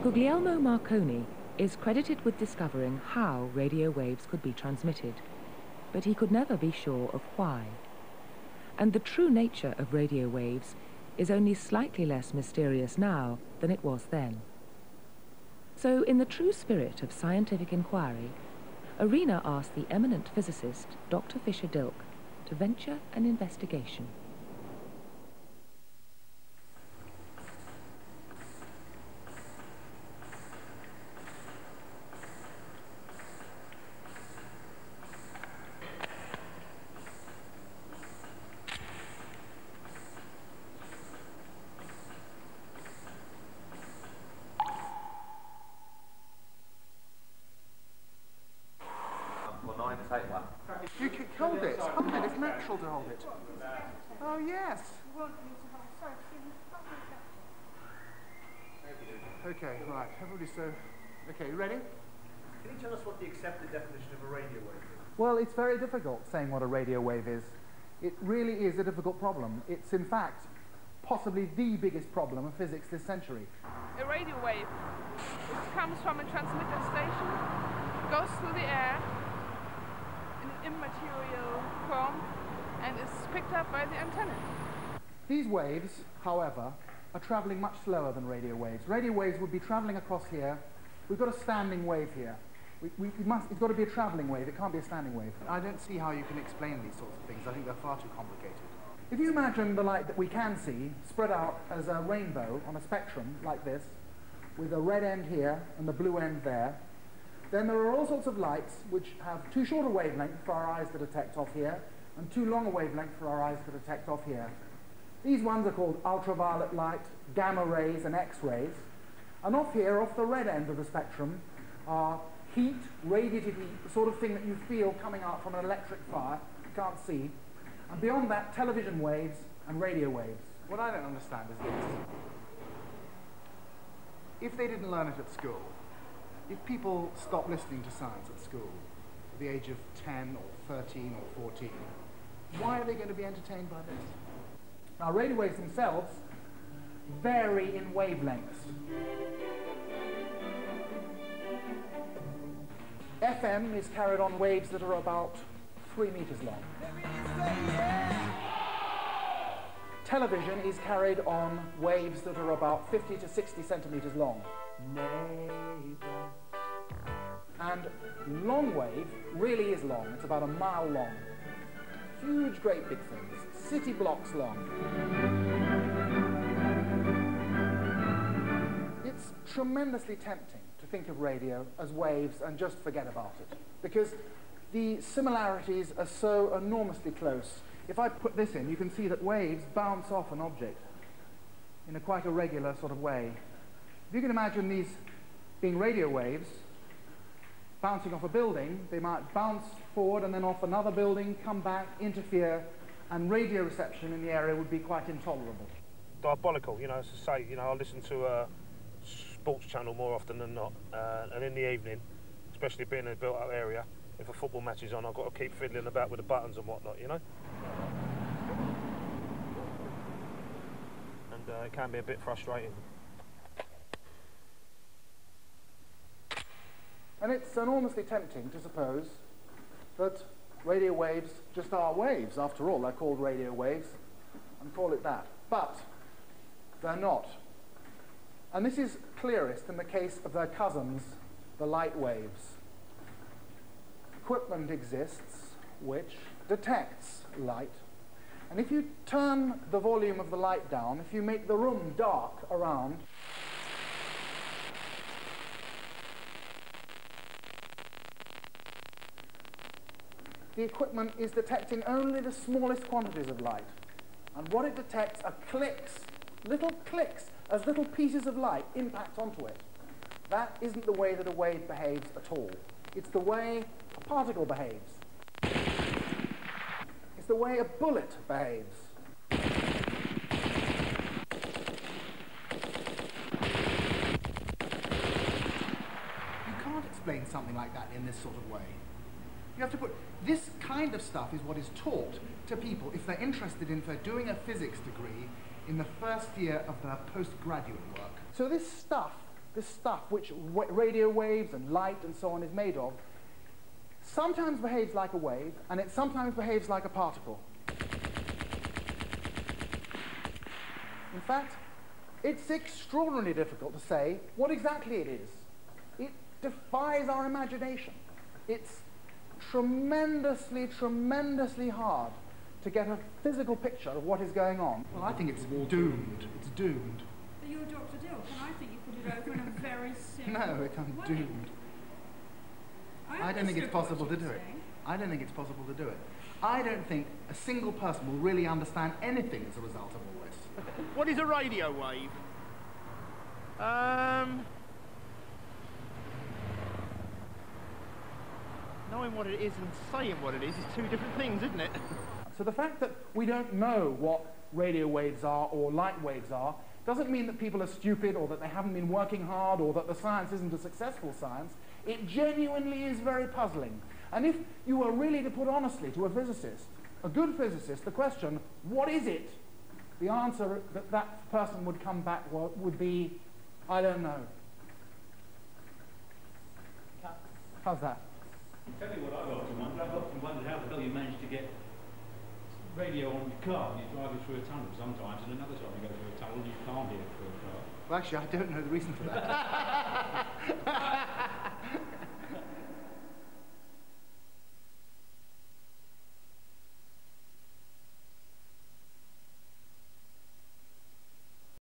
Guglielmo Marconi is credited with discovering how radio waves could be transmitted, but he could never be sure of why. And the true nature of radio waves is only slightly less mysterious now than it was then. So, in the true spirit of scientific inquiry, Arena asked the eminent physicist, Dr. Fisher-Dilke, to venture an investigation. You can hold it. Hold it. It's natural to hold it. Oh, yes. Okay, right. Everybody's so... Okay, you ready? Can you tell us what the accepted definition of a radio wave is? Well, it's very difficult saying what a radio wave is. It really is a difficult problem. It's, in fact, possibly the biggest problem of physics this century. A radio wave. It comes from a transmitter station, goes through the air in an immaterial form, and is picked up by the antenna. These waves, however, are travelling much slower than radio waves. Radio waves would be travelling across here. We've got a standing wave here. It's got to be a travelling wave. It can't be a standing wave. I don't see how you can explain these sorts of things. I think they're far too complicated. If you imagine the light that we can see spread out as a rainbow on a spectrum like this, with a red end here and the blue end there, then there are all sorts of lights which have too short a wavelength for our eyes to detect off here, and too long a wavelength for our eyes to detect off here. These ones are called ultraviolet light, gamma rays, and X-rays. And off here, off the red end of the spectrum, are heat, radiative heat, the sort of thing that you feel coming out from an electric fire, you can't see. And beyond that, television waves and radio waves. What I don't understand is this. If they didn't learn it at school, if people stop listening to science at school at the age of 10 or 13 or 14, why are they going to be entertained by this? Now, radio waves themselves vary in wavelengths. FM is carried on waves that are about 3 meters long. Television is carried on waves that are about 50 to 60 centimeters long. And long wave really is long. It's about a mile long. Huge, great big things. City blocks long. It's tremendously tempting to think of radio as waves and just forget about it, because the similarities are so enormously close. If I put this in, you can see that waves bounce off an object in a quite irregular sort of way. If you can imagine these being radio waves bouncing off a building, they might bounce forward and then off another building, come back, interfere, and radio reception in the area would be quite intolerable. Diabolical, you know, as I say, you know, I listen to a sports channel more often than not, and in the evening, especially being in a built-up area, if a football match is on, I've got to keep fiddling about with the buttons and whatnot, you know? And it can be a bit frustrating. And it's enormously tempting to suppose that radio waves just are waves. After all, they're called radio waves, and call it that. But they're not. And this is clearest in the case of their cousins, the light waves. Equipment exists which detects light. And if you turn the volume of the light down, if you make the room dark around, the equipment is detecting only the smallest quantities of light. And what it detects are clicks, little clicks, as little pieces of light impact onto it. That isn't the way that a wave behaves at all. It's the way a particle behaves. It's the way a bullet behaves. You can't explain something like that in this sort of way. You have to put... This kind of stuff is what is taught to people if they're interested in, for doing a physics degree in the first year of their postgraduate work. So this stuff this stuff which radio waves and light and so on is made of, sometimes behaves like a wave, and it sometimes behaves like a particle. In fact, it's extraordinarily difficult to say what exactly it is. It defies our imagination. It's tremendously, tremendously hard to get a physical picture of what is going on. Well, I think it's doomed. It's doomed. But you're Dr. Dill, and I think you put it over in a very simple No, I'm doomed. I don't think it's possible to do it. I don't think it's possible to do it. I don't think a single person will really understand anything as a result of all this. What is a radio wave? Knowing what it is and saying what it is two different things, isn't it? So the fact that we don't know what radio waves are or light waves are doesn't mean that people are stupid or that they haven't been working hard or that the science isn't a successful science. It genuinely is very puzzling. And if you were really to put honestly to a physicist, a good physicist, the question, what is it? The answer that that person would come back would be, I don't know. How's that? Tell me what I've often wondered. I've often wondered how the hell you managed to get radio on your car and you're driving through a tunnel sometimes, and another time you go through a tunnel and you can't hear it through a car. Well, actually, I don't know the reason for that.